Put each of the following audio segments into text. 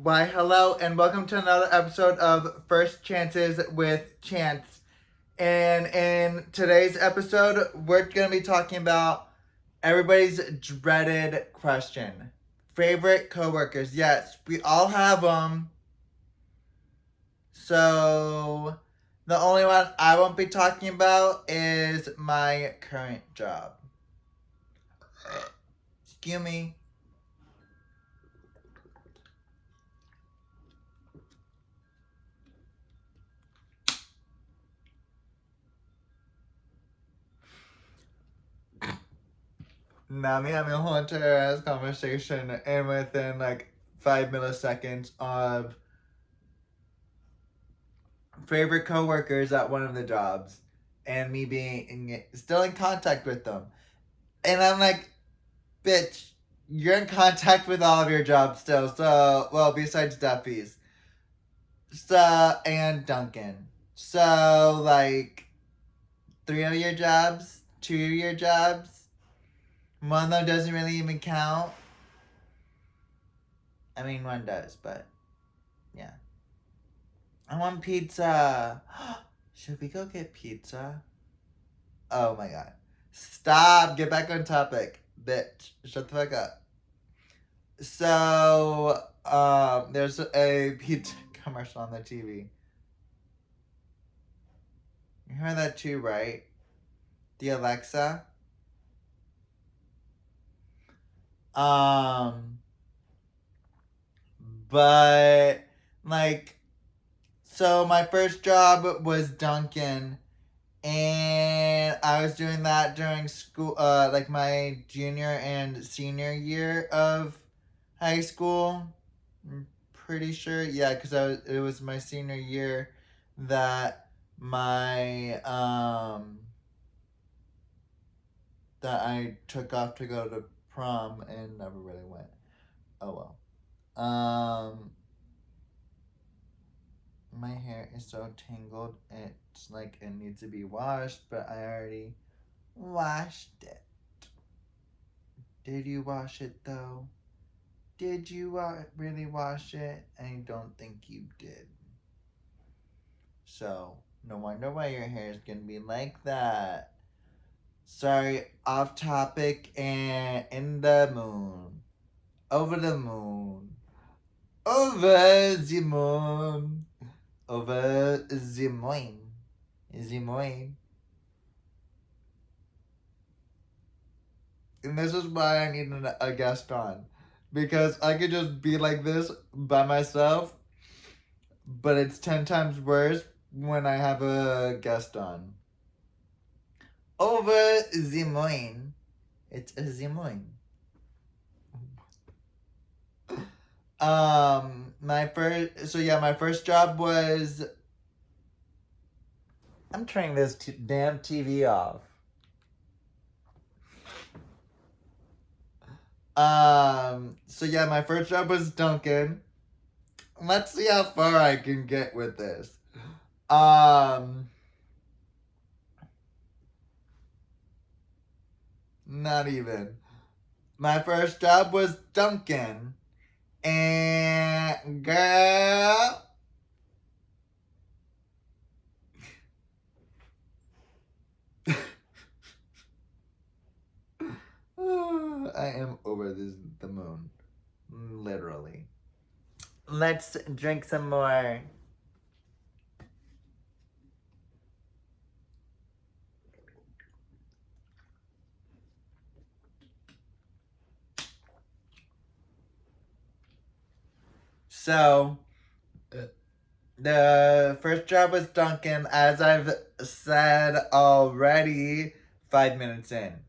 Why, hello, and welcome to another episode of First Chances with Chance. And in today's episode, we're going to be talking about everybody's dreaded question, favorite coworkers. Yes, we all have them. So, the only one I won't be talking about is my current job. Excuse me. Now me having a whole entire ass conversation, and within like 5 milliseconds of favorite coworkers at one of the jobs, and me being still in contact with them, and I'm like, bitch, you're in contact with all of your jobs still. So well, besides Duffy's, so and Duncan, so like 3 of your jobs, 2 of your jobs, one of them doesn't really even count. I mean, one does, but yeah. I want pizza. Should we go get pizza? Oh my god. Stop. Get back on topic. Bitch. Shut the fuck up. So, there's a pizza commercial on the TV. You heard that too, right? The Alexa. Um, but, like, so my first job was Dunkin'. And I was doing that during school, like my junior and senior year of high school. I'm pretty sure, yeah, because it was my senior year that that I took off to go to prom and never really went. Oh well. My hair is so tangled. It's like it needs to be washed, but I already washed it. Did you wash it though? Did you really wash it? I don't think you did. So, no wonder why your hair is gonna be like that. Sorry, off topic and in the moon. Over the moon. Over the moon. Over the moon. The moon. And this is why I need a guest on. Because I could just be like this by myself, but it's 10 times worse when I have a guest on. Over the moon. It's the moon. My first job was. I'm turning this damn TV off. My first job was Duncan. Let's see how far I can get with this. Not even. My first job was Duncan. And girl. I am over the moon. Literally. Let's drink some more. So, the first job was Duncan, as I've said already, 5 minutes in.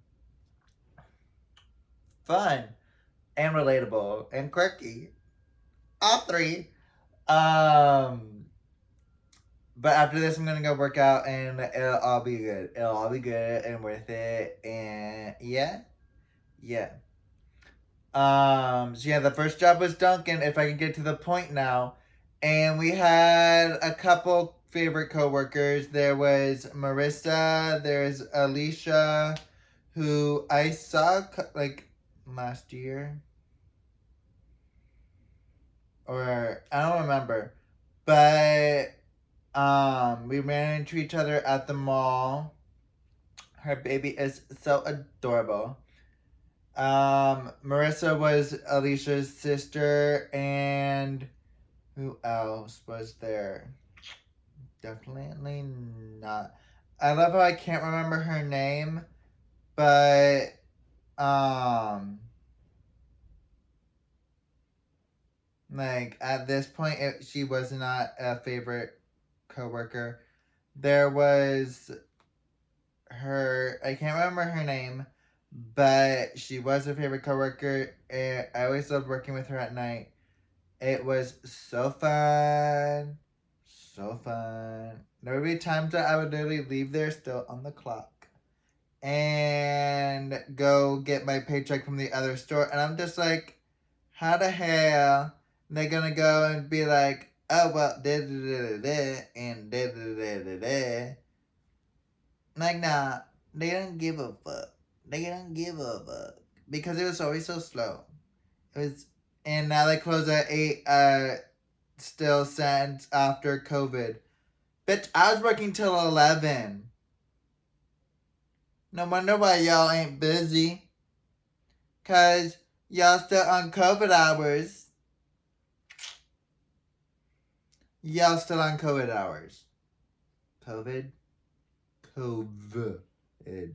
Fun and relatable and quirky. All three. Um, but after this, I'm gonna go work out and it'll all be good. It'll all be good and worth it. And yeah. The first job was Duncan, if I can get to the point now. And we had a couple favorite coworkers. There was Marissa, there's Alicia, who I saw like last year. or I don't remember, but we ran into each other at the mall. Her baby is so adorable. Marissa was Alicia's sister, and who else was there? Definitely not. I love how I can't remember her name, but um, like at this point, she was not a favorite coworker. There was her. I can't remember her name, but she was a favorite coworker. And I always loved working with her at night. It was so fun. So fun. There would be times that I would literally leave there still on the clock and go get my paycheck from the other store. And I'm just like, how the hell they're gonna go and be like, oh, well, da da da da da and da da da da da. Like, nah, they don't give a fuck. They don't give a fuck. Because it was always so slow. It was, and now they close at 8, still since after COVID. Bitch, I was working till 11. No wonder why y'all ain't busy. Cause y'all still on COVID hours. Y'all still on COVID hours. COVID? COVID. Did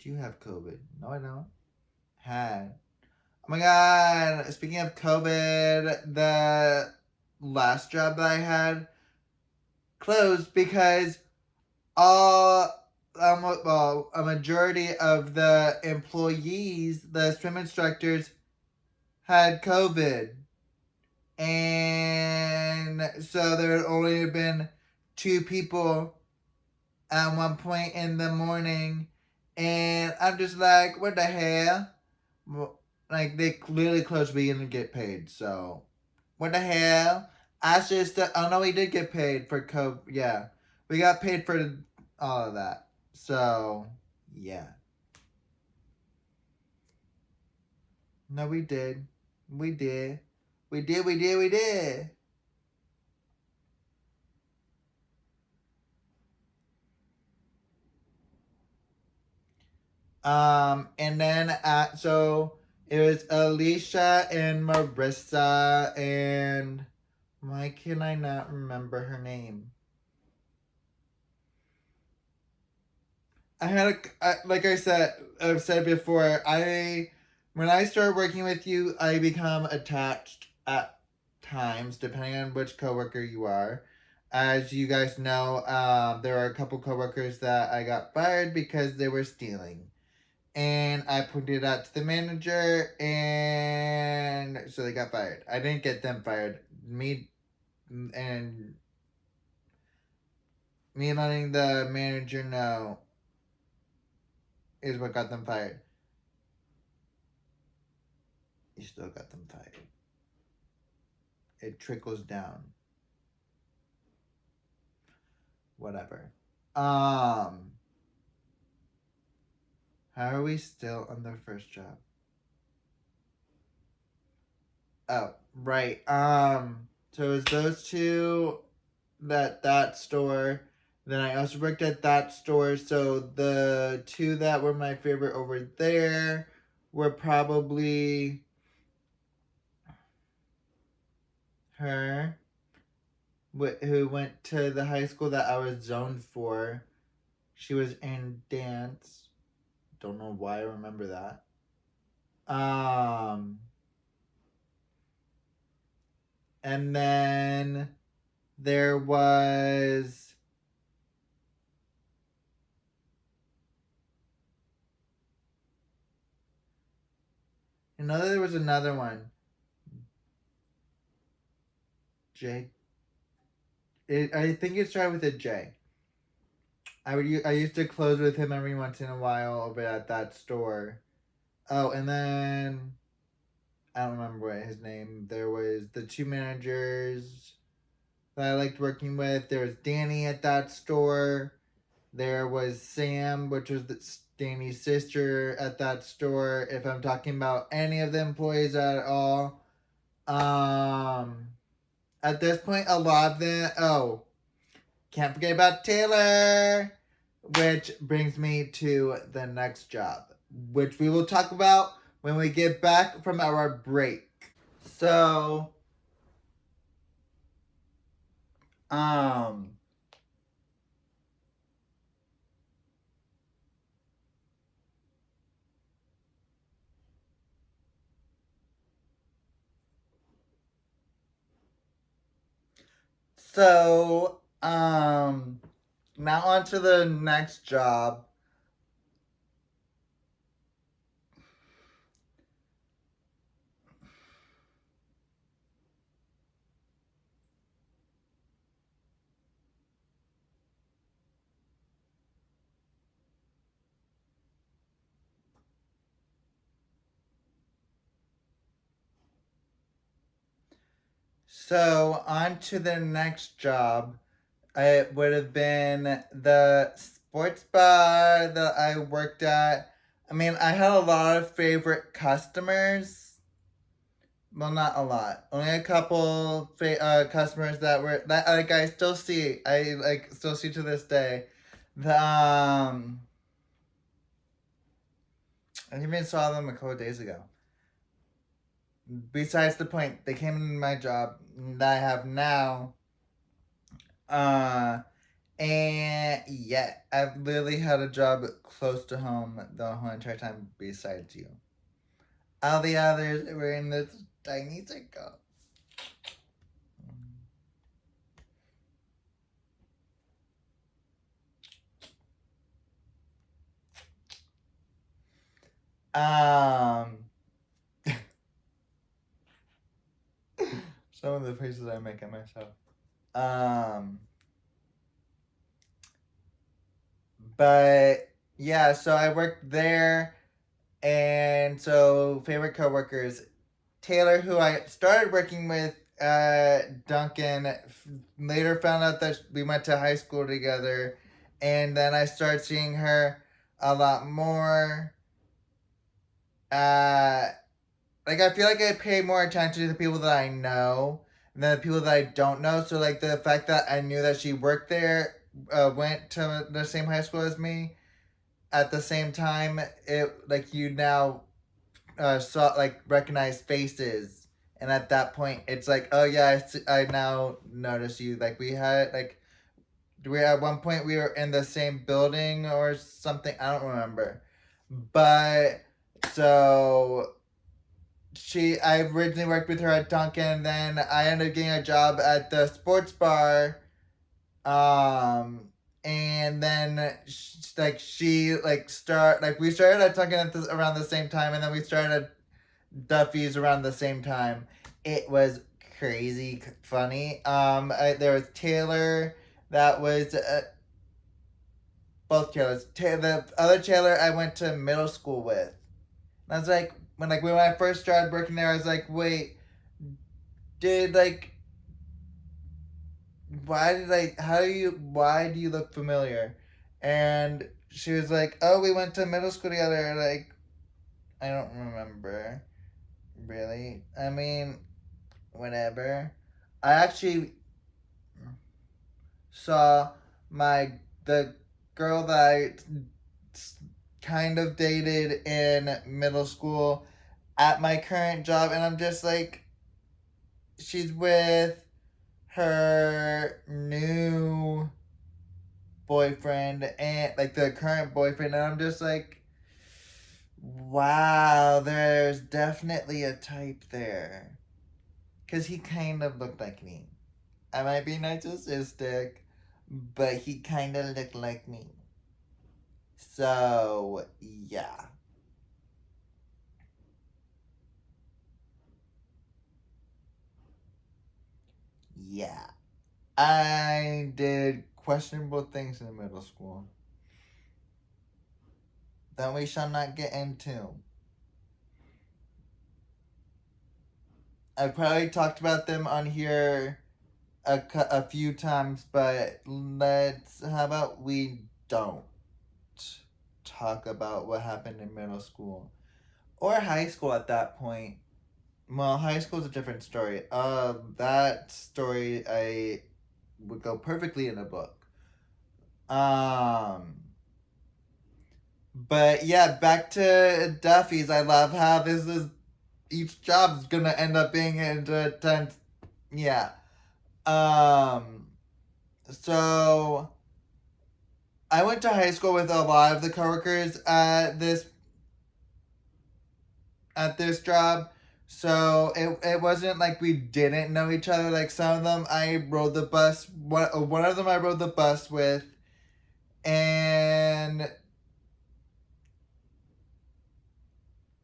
you have COVID? No, I don't. Had. Oh my god. Speaking of COVID, the last job that I had closed because all well, a majority of the employees, the swim instructors, had COVID. And so there had only been 2 people at one point in the morning. And I'm just like, what the hell? Well, like, they clearly closed me and get paid. So, what the hell? I should still. Oh, no, we did get paid for COVID. Yeah. We got paid for all of that. So, yeah. No, we did. We did. We did, we did, we did. And then so it was Alicia and Marissa, and why can I not remember her name? I had like I've said before, when I start working with you, I become attached at times, depending on which coworker you are. As you guys know, there are a couple coworkers that I got fired because they were stealing. And I pointed it out to the manager, and so they got fired. I didn't get them fired. And me letting the manager know is what got them fired. You still got them fired. It trickles down. Whatever. How are we still on the first job? Oh, right. So it was those two that store. Then I also worked at that store. So the two that were my favorite over there were probably her, who went to the high school that I was zoned for. She was in dance. Don't know why I remember that. Um, and then there was there was another one. J. I think it started with a J. I used to close with him every once in a while over at that store. Oh, and then I don't remember what his name. There was the two managers that I liked working with. There was Danny at that store. There was Sam, which was Danny's sister at that store. If I'm talking about any of the employees at all, Um, at this point, a lot of them. Oh, can't forget about Taylor, which brings me to the next job, which we will talk about when we get back from our break. So, um, now on to the next job. So, on to the next job. It would have been the sports bar that I worked at. I mean, I had a lot of favorite customers. Well, not a lot. Only a couple customers that were that like I still see. I like still see to this day. The I even saw them a couple days ago. Besides the point, they came in my job that I have now. Uh, and yeah, I've literally had a job close to home the whole entire time. Besides you, all the others were in this tiny circle. Um, some of the faces I make at myself. Um, but yeah, so I worked there, and so favorite coworkers, Taylor, who I started working with Duncan, later found out that we went to high school together, and then I started seeing her a lot more. Uh, like I feel like I pay more attention to the people that I know than the people that I don't know. So like the fact that I knew that she worked there, went to the same high school as me at the same time, it like you now saw like recognize faces, and at that point it's like, oh yeah, I now notice you. Like we had like we at one point we were in the same building or something. I don't remember, but so I originally worked with her at Dunkin', then I ended up getting a job at the sports bar. Um, and then she like start like we started at Dunkin' at around the same time, and then we started at Duffy's around the same time. It was crazy funny. There was Taylor, that was both Taylors. The other Taylor I went to middle school with. And I was like, when I first started working there, I was like, wait, did like why do you look familiar? And she was like, oh, we went to middle school together. Like, I don't remember really. I mean, whatever. I actually saw my the girl that I kind of dated in middle school at my current job, and I'm just like, she's with her new boyfriend and like the current boyfriend, and I'm just like, wow, there's definitely a type there, because he kind of looked like me. I might be narcissistic, but he kind of looked like me. So yeah, yeah, I did questionable things in middle school that we shall not get into. I probably talked about them on here a few times, but how about we don't talk about what happened in middle school or high school at that point. Well, high school's a different story. That story I would go perfectly in a book. Um, but yeah, back to Duffy's. I love how this is each job's gonna end up being into 10. Yeah. Um. So I went to high school with a lot of the coworkers at this job. So it wasn't like we didn't know each other. Like some of them I rode the bus. One of them I rode the bus with, and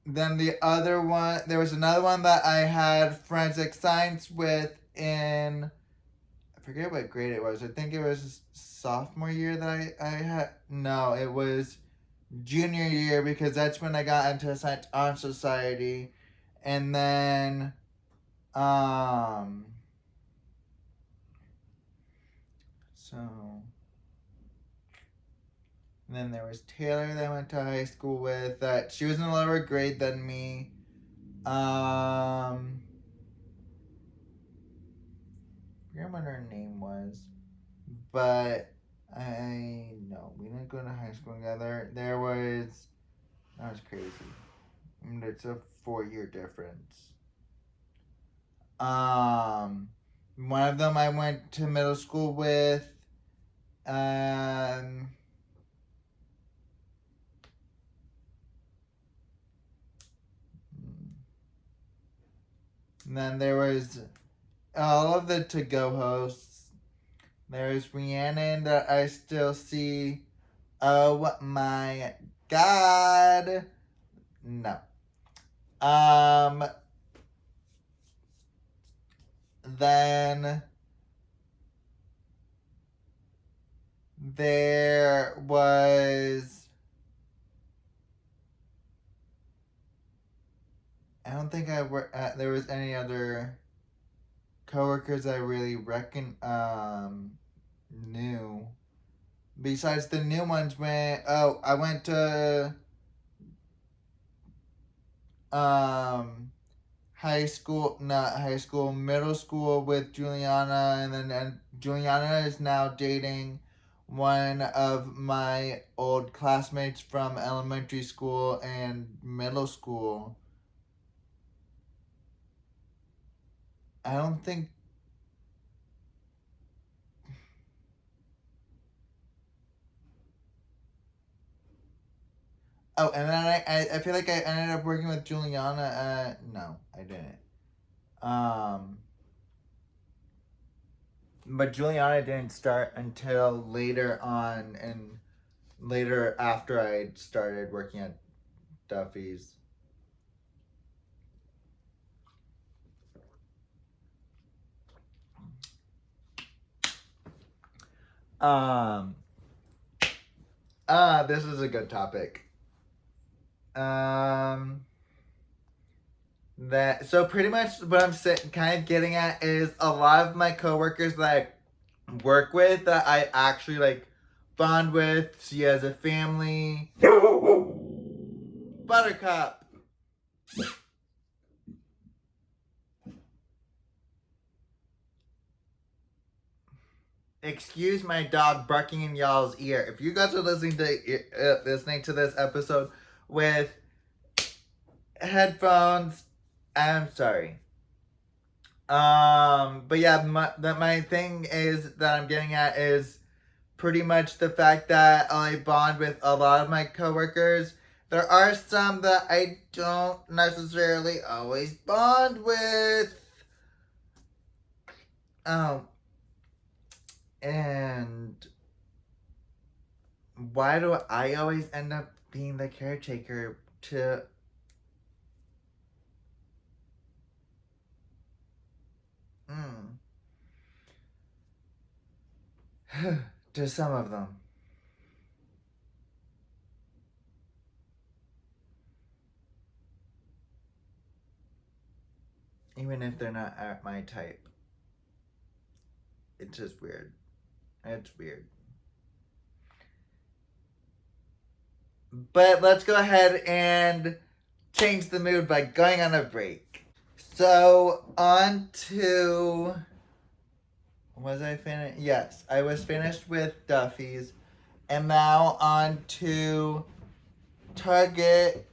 then the other one, there was another one that I had forensic science with in, I forget what grade it was. I think it was sophomore year that I had. No, it was junior year because that's when I got into a science art society. And then, um, so, and then there was Taylor that I went to high school with. That she was in a lower grade than me. I forget what her name was, but I no, we didn't go to high school together. That was crazy. I mean, it's a 4 year difference. Um, One of them I went to middle school with. Um, and then there was all of the to go hosts. There's Rhiannon that I still see. Oh my god. No. Um, then there was, I don't think there was any other coworkers I really knew. Besides the new ones, I went to um not high school, middle school with Juliana, and Juliana is now dating one of my old classmates from elementary school and middle school. I don't think. Oh, and then I feel like I ended up working with Juliana. No, I didn't. Um, but Juliana didn't start until later on, and later after I started working at Duffy's. Um, this is a good topic. Um, that so pretty much what kind of getting at is a lot of my coworkers that I work with that I actually like bond with, see as a family. Buttercup. Excuse my dog barking in y'all's ear. If you guys are listening to this episode with headphones, I'm sorry. But yeah, my thing is that I'm getting at is pretty much the fact that I bond with a lot of my coworkers. There are some that I don't necessarily always bond with. Um, and why do I always end up being the caretaker mm, to some of them? Even if they're not at my type. It's just weird. It's weird. But let's go ahead and change the mood by going on a break. So on to, was I finished? Yes, I was finished with Duffy's, and now on to Target,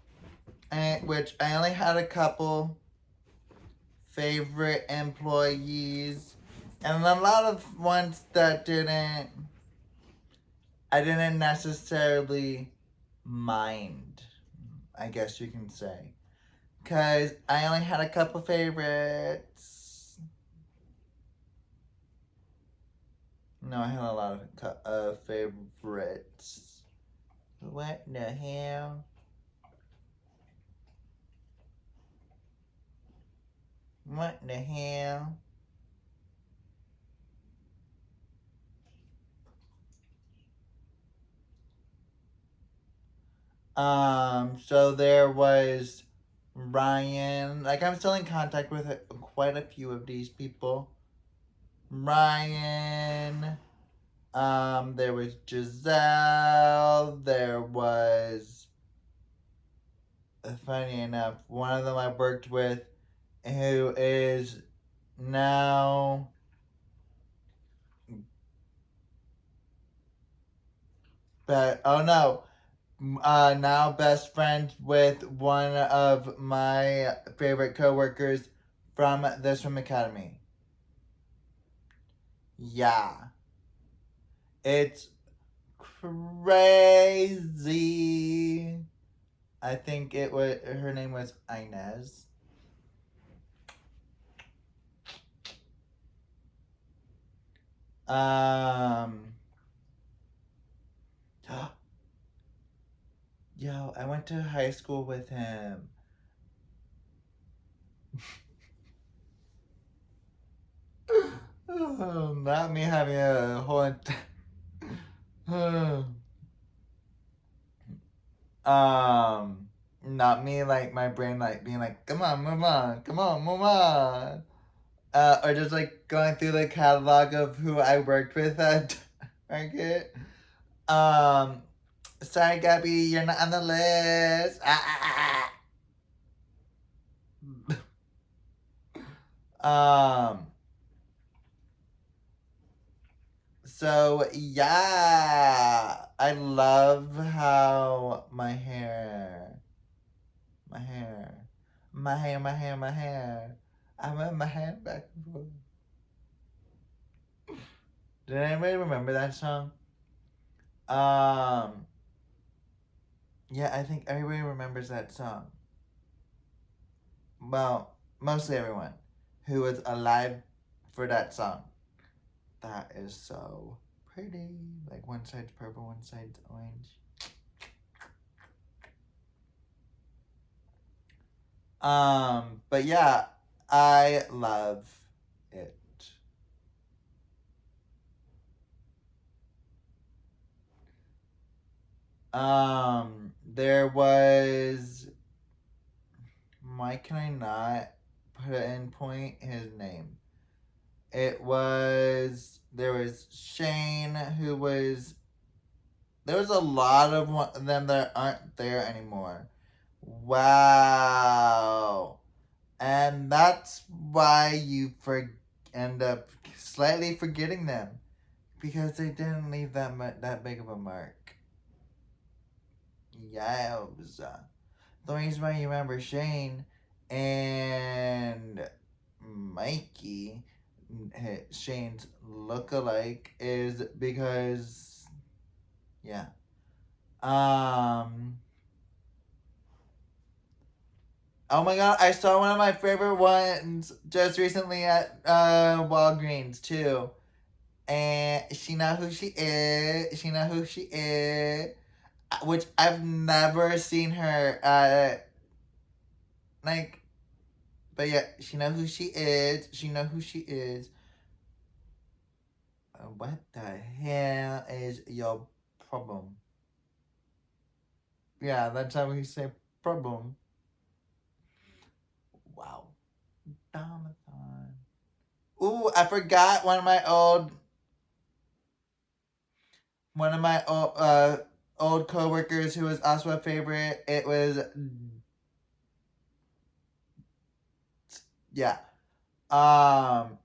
which I only had a couple favorite employees, and a lot of ones that I didn't necessarily mind, I guess you can say. Because I only had a couple favorites. No, I had a lot of favorites. What the hell? What the hell? So there was Ryan. Like, I'm still in contact with quite a few of these people. Ryan. There was Giselle. There was, funny enough, one of them I worked with who is now, but oh no, now best friends with one of my favorite coworkers from the swim academy. Yeah, it's crazy. I think her name was Inez. Um, yo, I went to high school with him. Not me having a whole. um, Not me like my brain like being like, come on, move on, come on, move on. Or just like going through the catalog of who I worked with at Target. Um, Sorry, Gabby, you're not on the list. Um, so yeah, I love how my hair, my hair. I move my hair back and forth. Did anybody remember that song? Um, yeah, I think everybody remembers that song. Well, mostly everyone who was alive for that song. That is so pretty. Like one side's purple, one side's orange. But yeah, I love it. There was, why can I not put in point his name? There was Shane who was, there was a lot of them that aren't there anymore. Wow. And that's why you end up slightly forgetting them because they didn't leave that big of a mark. Yes. The reason why you remember Shane and Mikey, Shane's look-alike, is because, yeah. Um. Oh my god, I saw one of my favorite ones just recently at Walgreens too. And she know who she is. She know who she is. Which I've never seen her like, but yeah, she know who she is. She know who she is. What the hell is your problem? Yeah, that's how we say problem. Wow. Domathon. Ooh, I forgot one of my old coworkers who was also a favorite. It was Yeah. Um,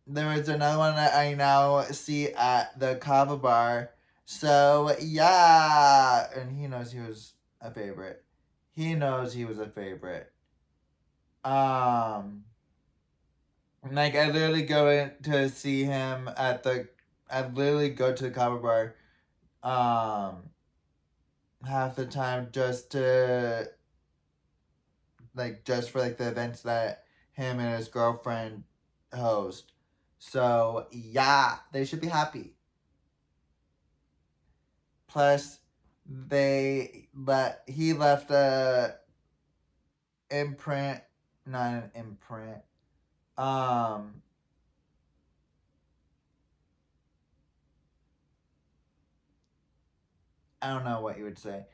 there was another one that I now see at the Kava bar. So yeah, and he knows he was a favorite. He knows he was a favorite. Um, like I literally go in to see him at the. I literally go to the Kava bar, half the time just to just for like the events that him and his girlfriend host. So yeah, they should be happy. Plus, he left a imprint, not an imprint. Um, I don't know what you would say,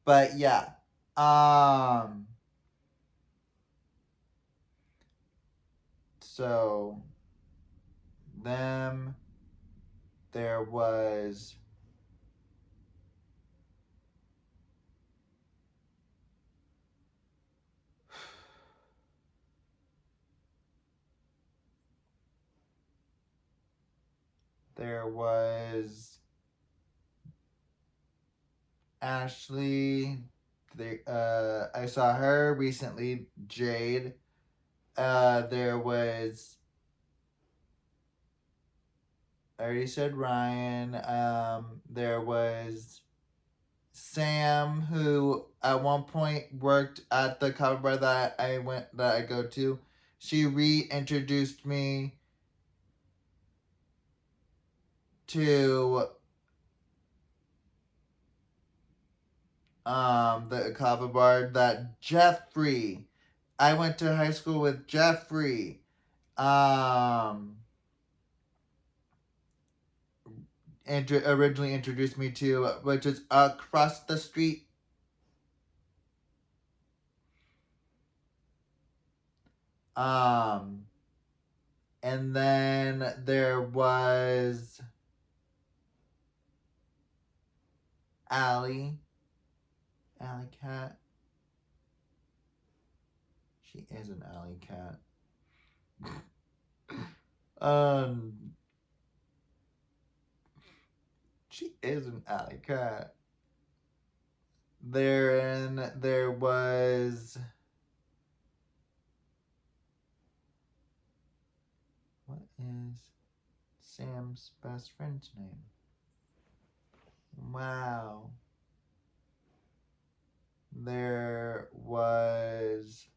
but yeah. Um, so them there was there was Ashley. I saw her recently. Jade. There was. I already said Ryan. There was Sam, who at one point worked at the cover bar that I go to. She reintroduced me to the cover bar that Jeffrey. I went to high school with Jeffrey. Um Originally introduced me to, which is across the street. Um and then there was Allie. Alley Cat. She is an alley cat. Um, she is an alley cat. There was what is Sam's best friend's name? Wow. There was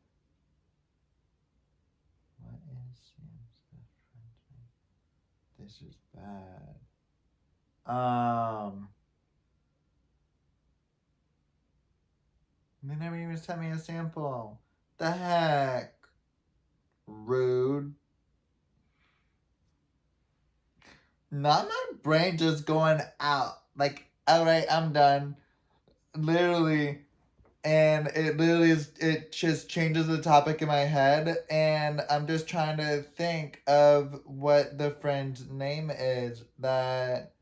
what is Sam's best friend's name? This is bad. They never even sent me a sample. The heck? Rude. Not my brain just going out. Like, alright, I'm done. Literally. And it literally is, it just changes the topic in my head. And I'm just trying to think of what the friend's name is that.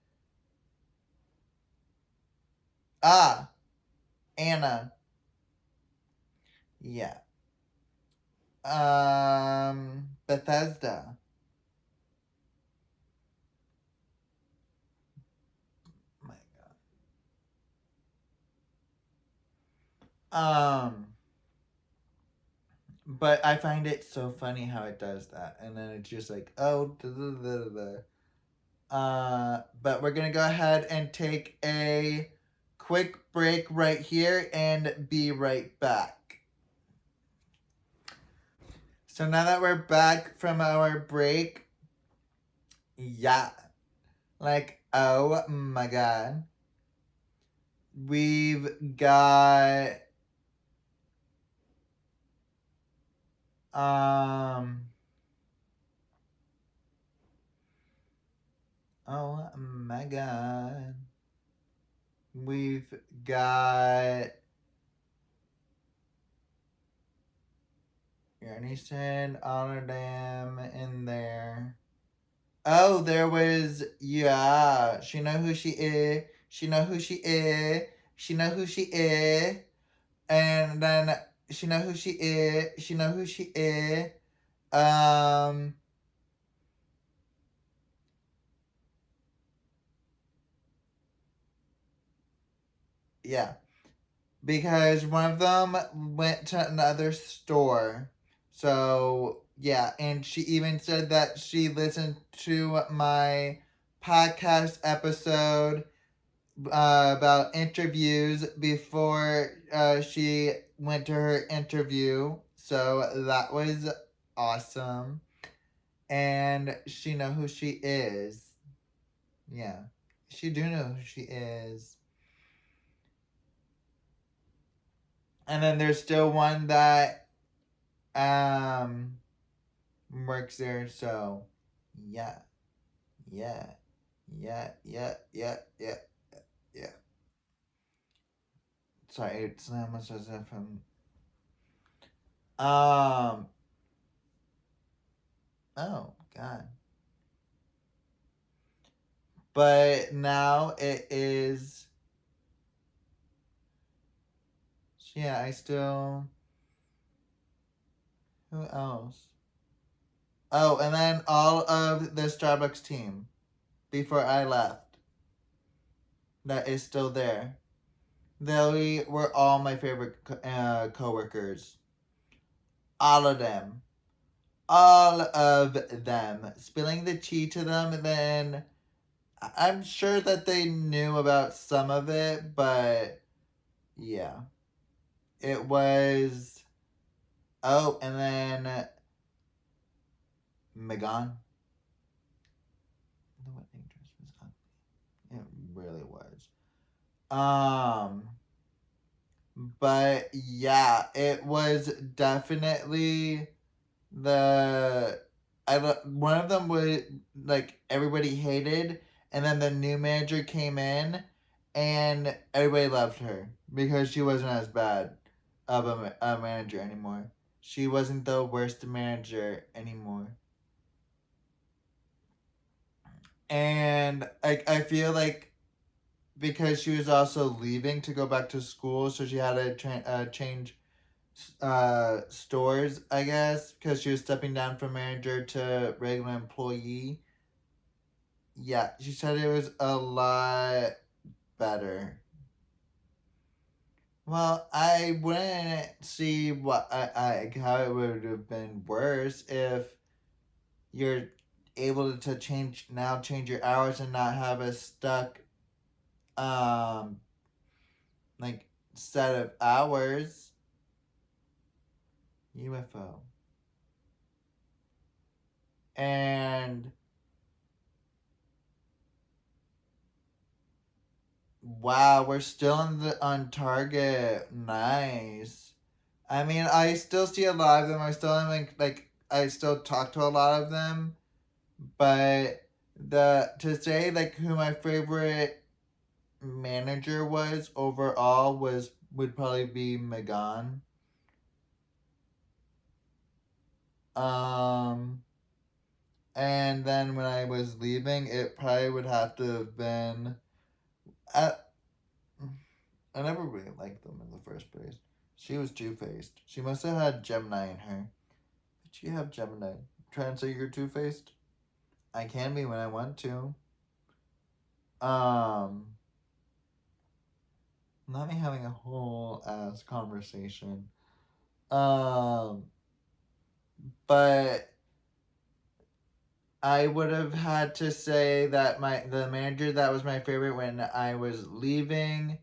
Ah, Anna. Yeah. Bethesda. My God. But I find it so funny how it does that. And then it's just like, oh, da, da, da, da, da. But we're gonna go ahead and take a quick break right here and be right back. So now that we're back from our break, yeah, like oh my god, we've got um oh my god, we've got Garnison, Dam in there. Oh, there was yeah. She know who she is. She know who she is. She know who she is. And then she know who she is. She know who she is. Um, yeah, because one of them went to another store. So yeah, and she even said that she listened to my podcast episode about interviews before she went to her interview. So that was awesome. And she know who she is. Yeah. She do know who she is. And then there's still one that um works there, so yeah. Yeah. Yeah. Yeah. Yeah. Yeah. Yeah. Sorry, it's almost as if I'm oh god. But now it is. Yeah, I still. Who else? Oh, and then all of the Starbucks team before I left that is still there. They were all my favorite coworkers. All of them. All of them. Spilling the tea to them, and then I'm sure that they knew about some of it, but yeah. It was. Oh, and then Megan. The wedding dress was ugly. It really was. Um, but yeah, it was definitely the one of them was like everybody hated, and then the new manager came in, and everybody loved her because she wasn't as bad of a manager anymore. She wasn't the worst manager anymore. And I feel like because she was also leaving to go back to school, so she had to change stores, I guess, because she was stepping down from manager to regular employee. Yeah, she said it was a lot better. Well, I wouldn't see how it would have been worse if you're able to change your hours and not have a stuck um like set of hours. UFO. And wow, we're still on target. Nice. I mean, I still see a lot of them. I still like I still talk to a lot of them, but the to say like who my favorite manager was overall was would probably be Megan. Um, and then when I was leaving, it probably would have to have been. I, I never really liked them in the first place. She was two faced. She must have had Gemini in her. Did she have Gemini? Trying to say you're two faced? I can be when I want to. Um, Not me having a whole ass conversation. Um, but I would have had to say that the manager that was my favorite when I was leaving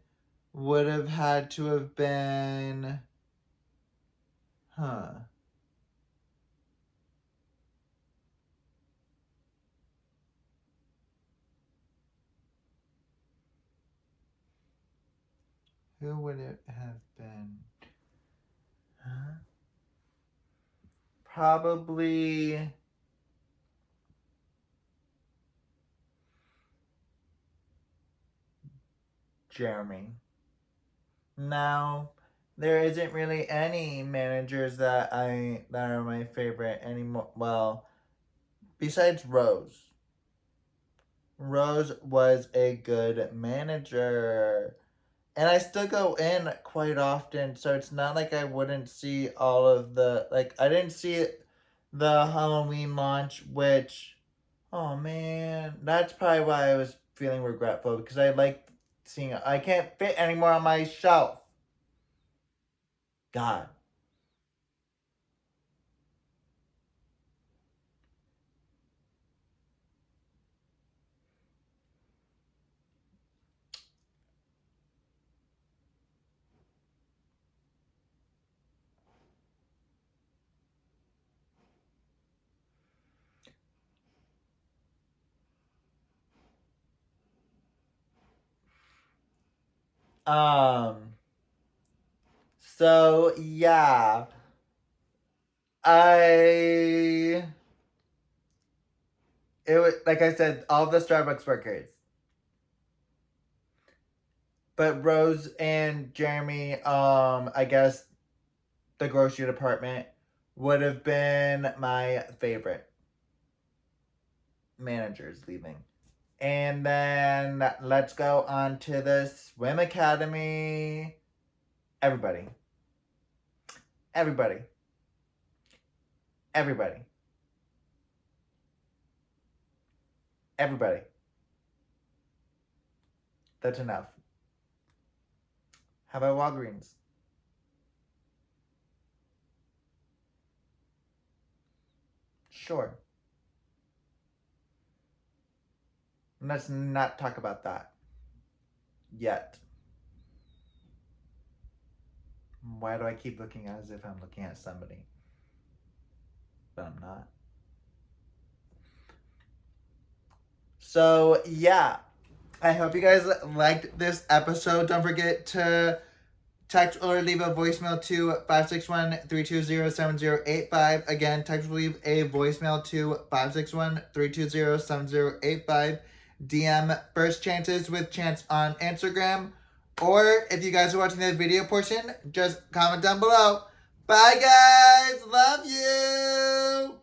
would have had to have been, huh? Who would it have been? Huh? Probably Jeremy. Now, there isn't really any managers that are my favorite anymore. Well, besides Rose. Rose was a good manager. And I still go in quite often, so it's not like I wouldn't see all of the, like, I didn't see the Halloween launch, which, oh man, that's probably why I was feeling regretful, because I like seeing it. I can't fit anymore on my shelf. God. Um, so yeah, I, it was, like I said, all the Starbucks workers. But Rose and Jeremy, I guess the grocery department would have been my favorite managers leaving. And then let's go on to the swim academy. Everybody, everybody, everybody, everybody. That's enough. How about Walgreens? Sure. Let's not talk about that yet. Why do I keep looking as if I'm looking at somebody? But I'm not. So, yeah. I hope you guys liked this episode. Don't forget to text or leave a voicemail to 561-320-7085. Again, text or leave a voicemail to 561-320-7085. DM First Chances with Chance on Instagram. Or if you guys are watching the video portion, just comment down below. Bye, guys. Love you.